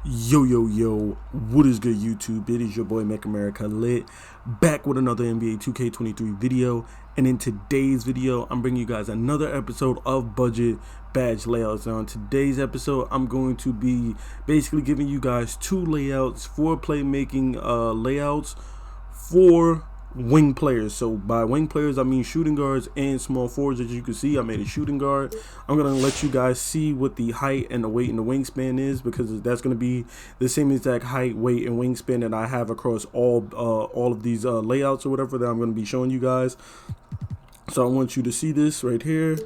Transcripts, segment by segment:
Yo, what is good, YouTube? It is your boy Make America Lit, back with another NBA 2K23 video. And in today's video, I'm bringing you guys another episode of Budget Badge Layouts. Now in today's episode, I'm going to be basically giving you guys two layouts for playmaking layouts for wing players. So by wing players, I mean shooting guards and small forwards. As you can see, I made a shooting guard. I'm gonna let you guys see what the height and the weight and the wingspan is, because that's gonna be the same exact height, weight, and wingspan that I have across all of these layouts or whatever that I'm gonna be showing you guys. So I want you to see this right here.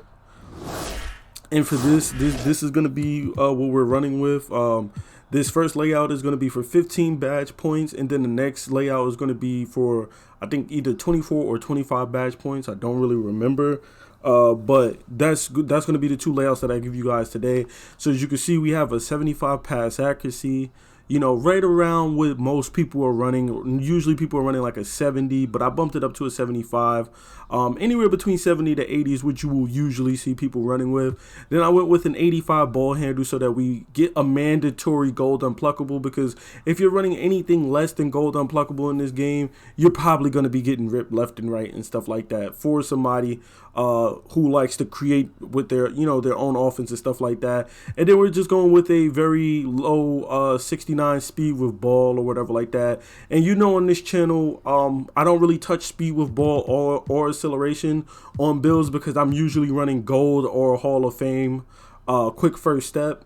And for this is gonna be what we're running with. This first layout is going to be for 15 badge points, and then the next layout is going to be for, I think, either 24 or 25 badge points. I don't really remember, but that's going to be the two layouts that I give you guys today. So as you can see, we have a 75 pass accuracy, you know, right around what most people are running. Usually people are running like a 70, but I bumped it up to a 75. Anywhere between 70 to 80 is what you will usually see people running with. Then I went with an 85 ball handle so that we get a mandatory gold unpluckable, because if you're running anything less than gold unpluckable in this game, you're probably going to be getting ripped left and right and stuff like that for somebody who likes to create with their, you know, their own offense and stuff like that. And then we're just going with a very low 69 speed with ball or whatever like that. And you know, on this channel, I don't really touch speed with ball or acceleration on builds, because I'm usually running gold or Hall of Fame quick first step.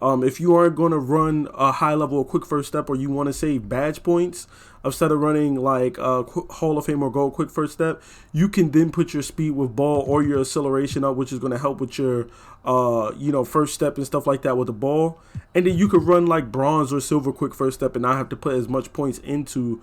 If you aren't going to run a high level of quick first step, or you want to save badge points instead of running like Hall of Fame or gold quick first step, you can then put your speed with ball or your acceleration up, which is going to help with your you know, first step and stuff like that with the ball. And then you could run like bronze or silver quick first step and not have to put as much points into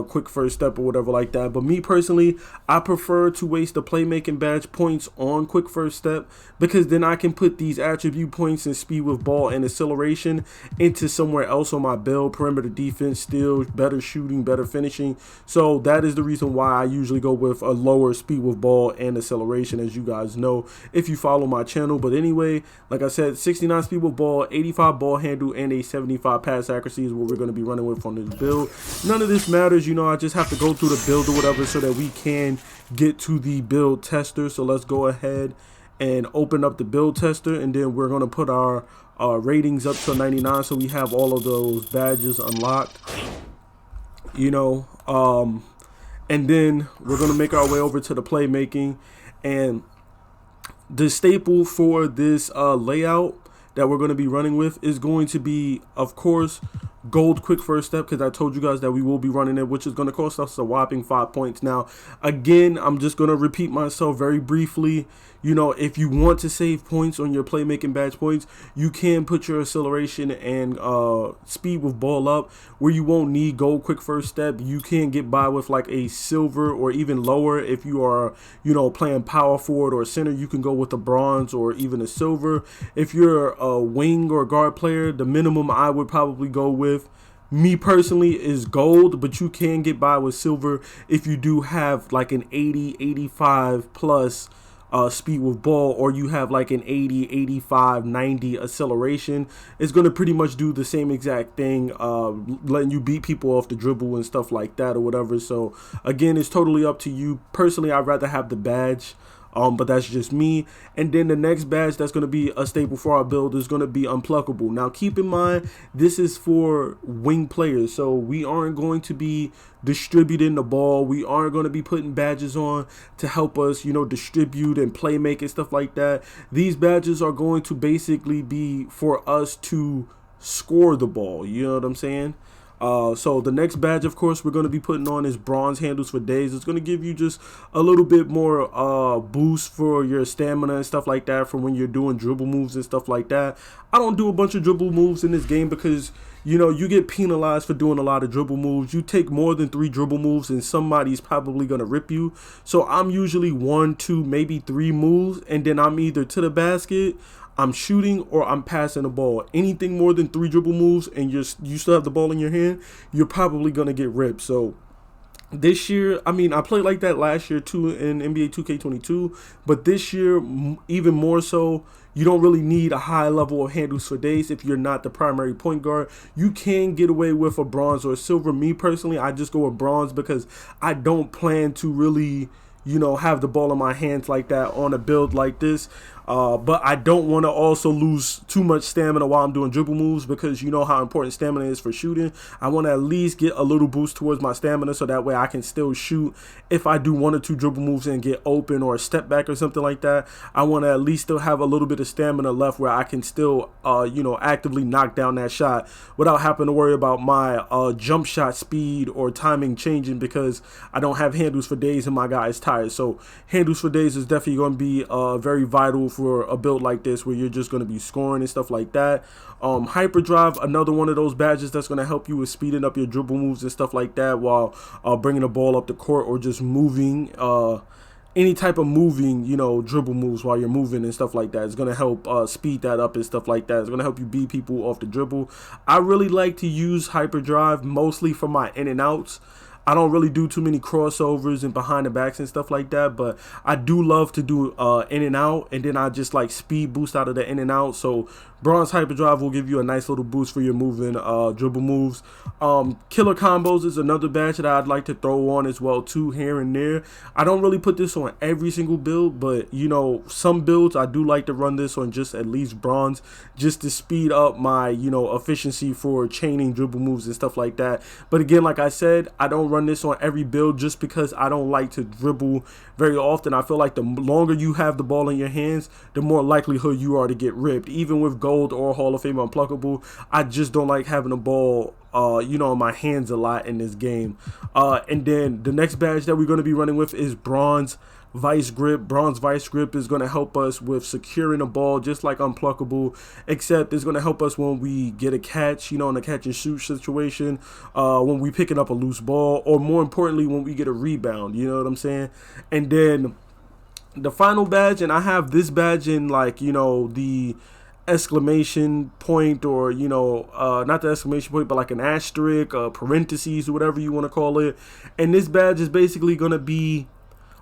quick first step or whatever like that. But me personally, I prefer to waste the playmaking badge points on quick first step, because then I can put these attribute points and speed with ball and acceleration into somewhere else on my build. Perimeter defense, steals, better shooting, better finishing. So that is the reason why I usually go with a lower speed with ball and acceleration, as you guys know if you follow my channel. But anyway, like I said, 69 speed with ball, 85 ball handle, and a 75 pass accuracy is what we're going to be running with on this build. None of this matters, you know, I just have to go through the build or whatever so that we can get to the build tester. So let's go ahead and open up the build tester, and then we're going to put our ratings up to 99 so we have all of those badges unlocked, you know. And then we're going to make our way over to the playmaking. And the staple for this layout that we're going to be running with is going to be, of course, gold quick first step, because I told you guys that we will be running it, which is going to cost us a whopping 5 points. Now again, I'm just going to repeat myself very briefly. You know, if you want to save points on your playmaking badge points, you can put your acceleration and speed with ball up, where you won't need gold quick first step. You can get by with like a silver or even lower. If you are, you know, playing power forward or center, you can go with a bronze or even a silver. If you're a wing or guard player, the minimum I would probably go with, me personally, is gold, but you can get by with silver if you do have like an 80, 85 plus speed with ball, or you have like an 80, 85, 90 acceleration. It's going to pretty much do the same exact thing, letting you beat people off the dribble and stuff like that or whatever. So again, it's totally up to you. Personally, I'd rather have the badge, but that's just me. And then the next badge that's going to be a staple for our build is going to be unpluckable. Now keep in mind, this is for wing players, so we aren't going to be distributing the ball. We aren't going to be putting badges on to help us, you know, distribute and play make and stuff like that. These badges are going to basically be for us to score the ball, you know what I'm saying? So the next badge, of course, we're going to be putting on is bronze handles for days. It's going to give you just a little bit more boost for your stamina and stuff like that for when you're doing dribble moves and stuff like that. I don't do a bunch of dribble moves in this game because, you know, you get penalized for doing a lot of dribble moves. You take more than 3 dribble moves and somebody's probably going to rip you. So I'm usually 1, 2, maybe 3 moves, and then I'm either to the basket, I'm shooting, or I'm passing the ball. Anything more than 3 dribble moves and you still have the ball in your hand, you're probably going to get ripped. So this year, I mean, I played like that last year too in NBA 2K22, but this year even more so, You don't really need a high level of handles for days if you're not the primary point guard. You can get away with a bronze or a silver. Me personally, I just go with bronze because I don't plan to really, have the ball in my hands like that on a build like this. But I don't want to also lose too much stamina while I'm doing dribble moves, because you know how important stamina is for shooting. I want to at least get a little boost towards my stamina so that way I can still shoot if I do 1 or 2 dribble moves and get open or a step back or something like that. I want to at least still have a little bit of stamina left where I can still, actively knock down that shot without having to worry about my jump shot speed or timing changing because I don't have handles for days and my guy is tired. So handles for days is definitely going to be very vital for a build like this where you're just going to be scoring and stuff like that. Hyperdrive, another one of those badges that's going to help you with speeding up your dribble moves and stuff like that while bringing the ball up the court or just moving, any type of moving, dribble moves while you're moving and stuff like that. It's going to help speed that up and stuff like that. It's going to help you beat people off the dribble. I really like to use Hyperdrive mostly for my in and outs. I don't really do too many crossovers and behind the backs and stuff like that, but I do love to do in and out, and then I just like speed boost out of the in and out. So bronze hyperdrive will give you a nice little boost for your moving dribble moves. Killer combos is another badge that I'd like to throw on as well too, here and there. I don't really put this on every single build, but some builds I do like to run this on just at least bronze, just to speed up my efficiency for chaining dribble moves and stuff like that. But again, like I said, I don't run this on every build just because I don't like to dribble very often. I feel like the longer you have the ball in your hands, the more likelihood you are to get ripped. Even with gold or Hall of Fame unpluckable, I just don't like having the ball in my hands a lot in this game. And then the next badge that we're going to be running with is bronze vice grip. Bronze vice grip is going to help us with securing the ball just like unpluckable, except it's going to help us when we get a catch, in a catch and shoot situation, when we picking up a loose ball, or more importantly when we get a rebound, you know what I'm saying? And then the final badge, and I have this badge in the exclamation point, or not the exclamation point, but like an asterisk, parentheses, or whatever you want to call it. And this badge is basically going to be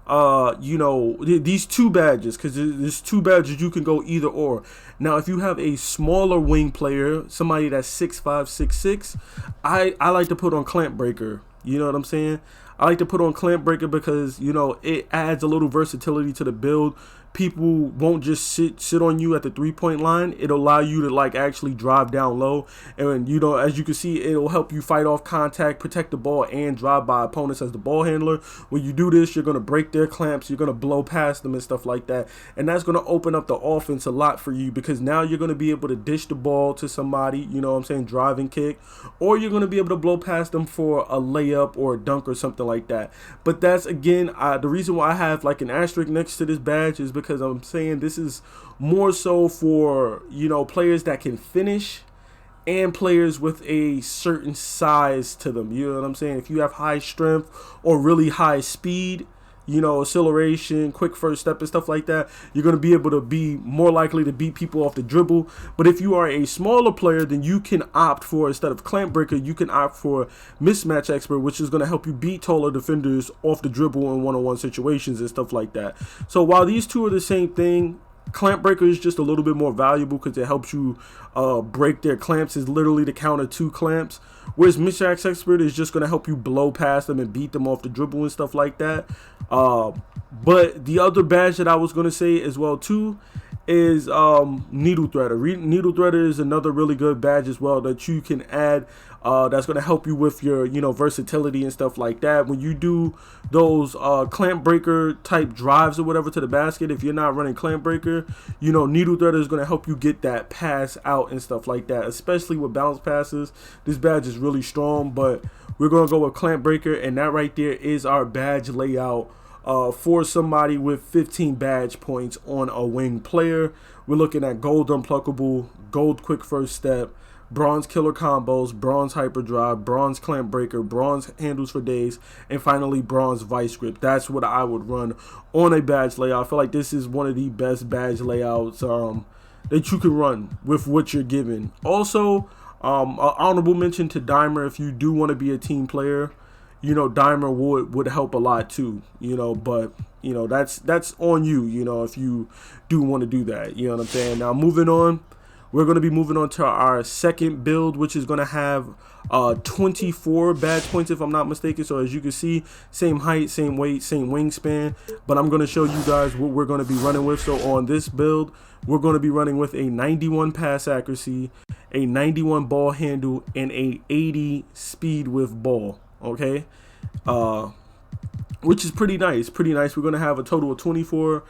these 2 badges, because there's 2 badges you can go either or. Now if you have a smaller wing player, somebody that's 6'5", 6'6", I like to put on clamp breaker. You know what I'm saying? I like to put on clamp breaker because it adds a little versatility to the build. People won't just sit on you at the 3-point line. It'll allow you to actually drive down low, and as you can see, it'll help you fight off contact, protect the ball, and drive by opponents as the ball handler. When you do this, you're going to break their clamps, you're going to blow past them and stuff like that, and that's going to open up the offense a lot for you, because now you're going to be able to dish the ball to somebody, drive and kick, or you're going to be able to blow past them for a layup or a dunk or something like that. But that's, again, the reason why I have an asterisk next to this badge is because I'm saying this is more so for players that can finish and players with a certain size to them. You know what I'm saying? If you have high strength or really high speed, acceleration, quick first step and stuff like that, you're going to be able to be more likely to beat people off the dribble. But if you are a smaller player, then you can opt for, instead of clamp breaker, you can opt for mismatch expert, which is going to help you beat taller defenders off the dribble in one-on-one situations and stuff like that. So while these 2 are the same thing, clamp breaker is just a little bit more valuable because it helps you break their clamps. Is literally the counter 2 clamps, whereas mismatch expert is just going to help you blow past them and beat them off the dribble and stuff like that. But the other badge that I was going to say as well too is needle threader. Needle threader is another really good badge as well that you can add, that's going to help you with your versatility and stuff like that. When you do those clamp breaker type drives or whatever to the basket, if you're not running clamp breaker, needle threader is going to help you get that pass out and stuff like that, especially with bounce passes. This badge is really strong, but we're going to go with clamp breaker, and that right there is our badge layout for somebody with 15 badge points on a wing player. We're looking at gold unpluckable, gold quick first step, bronze killer combos, bronze hyperdrive, bronze clamp breaker, bronze handles for days, and finally bronze vice grip. That's what I would run on a badge layout. I feel like this is one of the best badge layouts that you can run with what you're given. Also, honorable mention to Dimer if you do want to be a team player. Dimer would help a lot too, but you know, that's on you, you know, if you do want to do that. You know what I'm saying? Now moving on, we're going to be moving on to our second build, which is going to have 24 badge points, if I'm not mistaken. So as you can see, same height, same weight, same wingspan. But I'm going to show you guys what we're going to be running with. So on this build, we're going to be running with a 91 pass accuracy, a 91 ball handle, and a 80 speed with ball. Okay, which is pretty nice. We're going to have a total of 24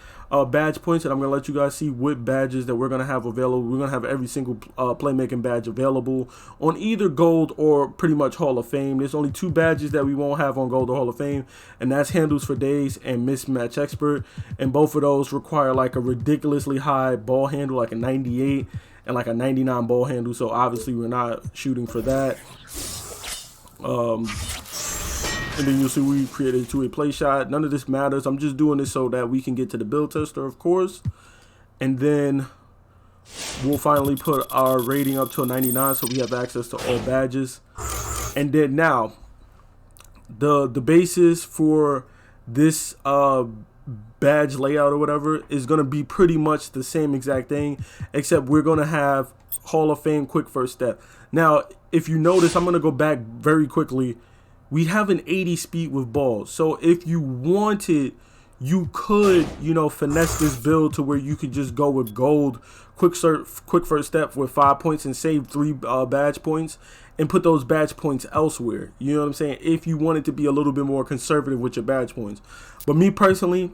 badge points, and I'm going to let you guys see what badges that we're going to have available. We're going to have every single playmaking badge available on either gold or pretty much Hall of Fame. There's only 2 badges that we won't have on gold or Hall of Fame, and that's handles for days and mismatch expert. And both of those require like a ridiculously high ball handle, like a 98 and like a 99 ball handle. So obviously we're not shooting for that. And then you'll see we created a two-way play shot. None of this matters. I'm just doing this so that we can get to the build tester, of course. And then we'll finally put our rating up to a 99 so we have access to all badges. And then now, the basis for this badge layout or whatever is going to be pretty much the same exact thing, except we're going to have Hall of Fame quick first step. Now, if you notice, I'm going to go back very quickly. We have an 80 speed with balls. So if you wanted, you could, you know, finesse this build to where you could just go with gold, quick first step with 5 points and save 3 badge points and put those badge points elsewhere. You know what I'm saying? If you wanted to be a little bit more conservative with your badge points. But me personally,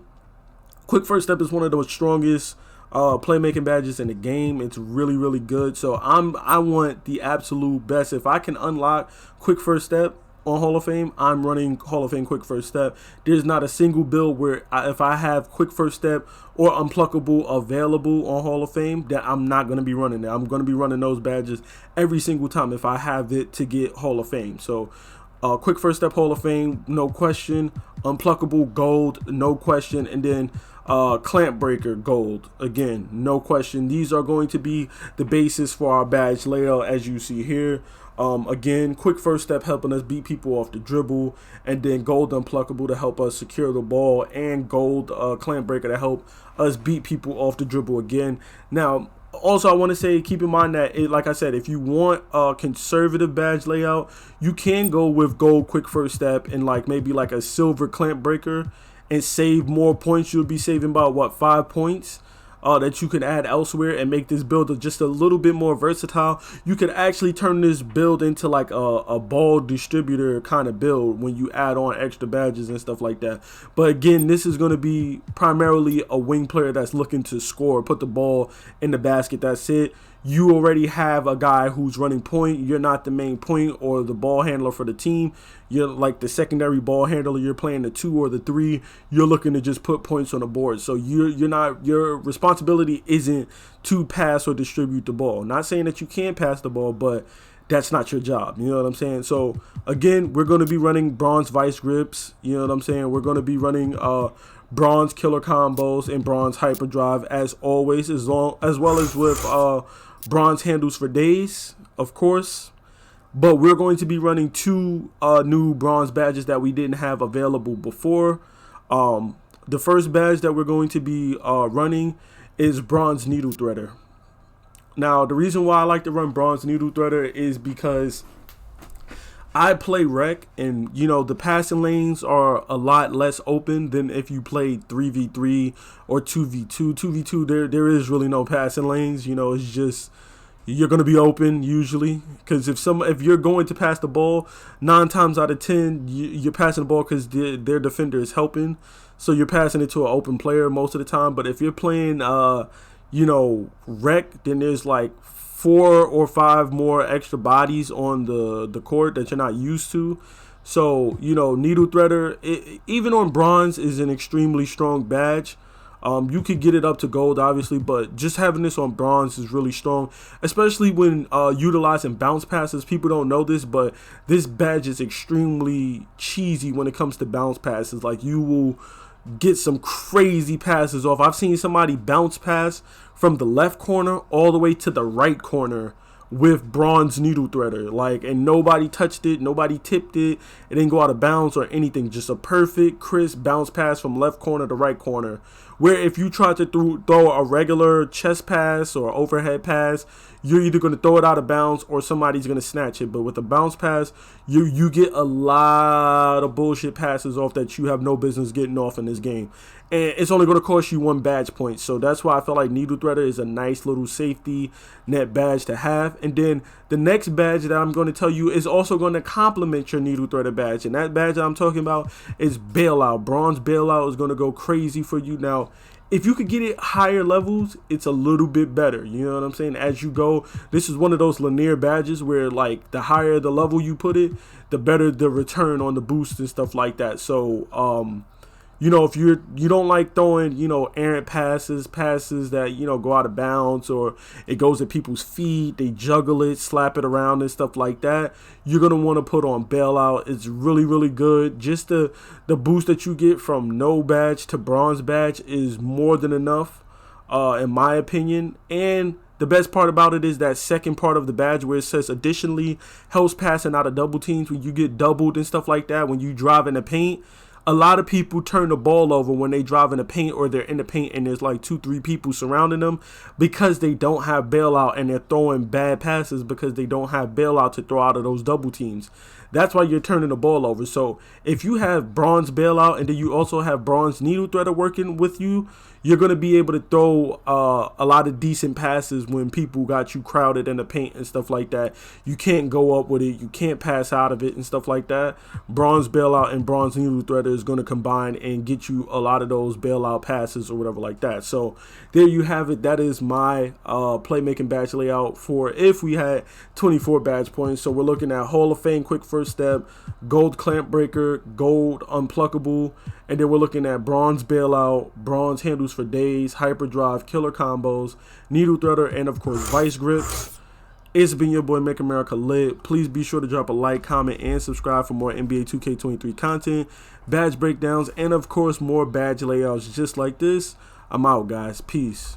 quick first step is one of the strongest playmaking badges in the game. It's really, really good. So I want the absolute best. If I can unlock quick first step on Hall of Fame, I'm running Hall of Fame quick first step. There's not a single build where if I have quick first step or unpluckable available on Hall of Fame, that I'm not going to be running it. I'm going to be running those badges every single time if I have it to get Hall of Fame. So quick first step Hall of Fame, no question. Unpluckable gold, no question. And then clamp breaker gold, again, no question. These are going to be the basis for our badge layout as you see here. Again, quick first step helping us beat people off the dribble, and then gold unpluckable to help us secure the ball, and gold clamp breaker to help us beat people off the dribble again. Now, also I want to say, keep in mind that like I said, if you want a conservative badge layout, you can go with gold quick first step and like maybe like a silver clamp breaker and save more points. You'll be saving about what, 5 points that you can add elsewhere and make this build just a little bit more versatile. You can actually turn this build into like a ball distributor kind of build when you add on extra badges and stuff like that. But again, this is going to be primarily a wing player that's looking to score, put the ball in the basket. That's it. You already have a guy who's running point. You're not the main point or the ball handler for the team. You're like the secondary ball handler. You're playing the 2 or the 3. You're looking to just put points on the board. So you're not, your responsibility isn't to pass or distribute the ball. Not saying that you can't pass the ball, but that's not your job. You know what I'm saying? So again, we're going to be running bronze vice grips. You know what I'm saying? We're going to be running bronze killer combos and bronze hyperdrive as always, as well as with bronze handles for days, of course. But we're going to be running 2 new bronze badges that we didn't have available before. The first badge that we're going to be running is bronze needle threader. Now, the reason why I like to run bronze needle threader is because I play rec, and you know the passing lanes are a lot less open than if you play 3v3 or 2v2. 2v2, there is really no passing lanes. You know, it's just you're going to be open usually, because if you're going to pass the ball, 9 times out of 10 you're passing the ball because their defender is helping, so you're passing it to an open player most of the time. But if you're playing you know, rec, then there's like 4 or 5 more extra bodies on the court that you're not used to. So, you know, needle threader, even on bronze, is an extremely strong badge. You could get it up to gold, obviously, but just having this on bronze is really strong, especially when utilizing bounce passes. People don't know this, but this badge is extremely cheesy when it comes to bounce passes. Like, you will get some crazy passes off. I've seen somebody bounce pass from the left corner all the way to the right corner with bronze needle threader, like, and nobody touched it, nobody tipped it, it didn't go out of bounds or anything, just a perfect crisp bounce pass from left corner to right corner. Where if you try to throw a regular chest pass or overhead pass, you're either going to throw it out of bounds or somebody's going to snatch it. But with a bounce pass, you get a lot of bullshit passes off that you have no business getting off in this game. And it's only going to cost you 1 badge point. So that's why I feel like needle threader is a nice little safety net badge to have. And then the next badge that I'm going to tell you is also going to complement your needle threader badge. And that badge that I'm talking about is bailout. Bronze bailout is going to go crazy for you. Now, if you could get it higher levels, it's a little bit better. You know what I'm saying? As you go, this is one of those linear badges where, like, the higher the level you put it, the better the return on the boost and stuff like that. So, you know, if you don't like throwing, you know, errant passes that, you know, go out of bounds, or it goes at people's feet, they juggle it, slap it around and stuff like that, you're going to want to put on bailout. It's really, really good. Just the boost that you get from no badge to bronze badge is more than enough, in my opinion. And the best part about it is that second part of the badge where it says additionally helps passing out of double teams. When you get doubled and stuff like that, when you drive in the paint, a lot of people turn the ball over when they drive in the paint, or they're in the paint and there's like 2-3 people surrounding them, because they don't have bailout and they're throwing bad passes because they don't have bailout to throw out of those double teams. That's why you're turning the ball over. So if you have bronze bailout and then you also have bronze needle threader working with you, you're going to be able to throw a lot of decent passes when people got you crowded in the paint and stuff like that. You can't go up with it. You can't pass out of it and stuff like that. Bronze bailout and bronze needle threader is going to combine and get you a lot of those bailout passes or whatever like that. So there you have it. That is my playmaking badge layout for if we had 24 badge points. So we're looking at Hall of Fame quick first step, gold clamp breaker, gold unpluckable, and then we're looking at bronze bailout, bronze handles for days, hyperdrive, killer combos, needle threader, and of course vice grips. It's been your boy Make America Lit. Please be sure to drop a like, comment, and subscribe for more NBA 2K23 content, badge breakdowns, and of course more badge layouts just like this. I'm out, guys. Peace.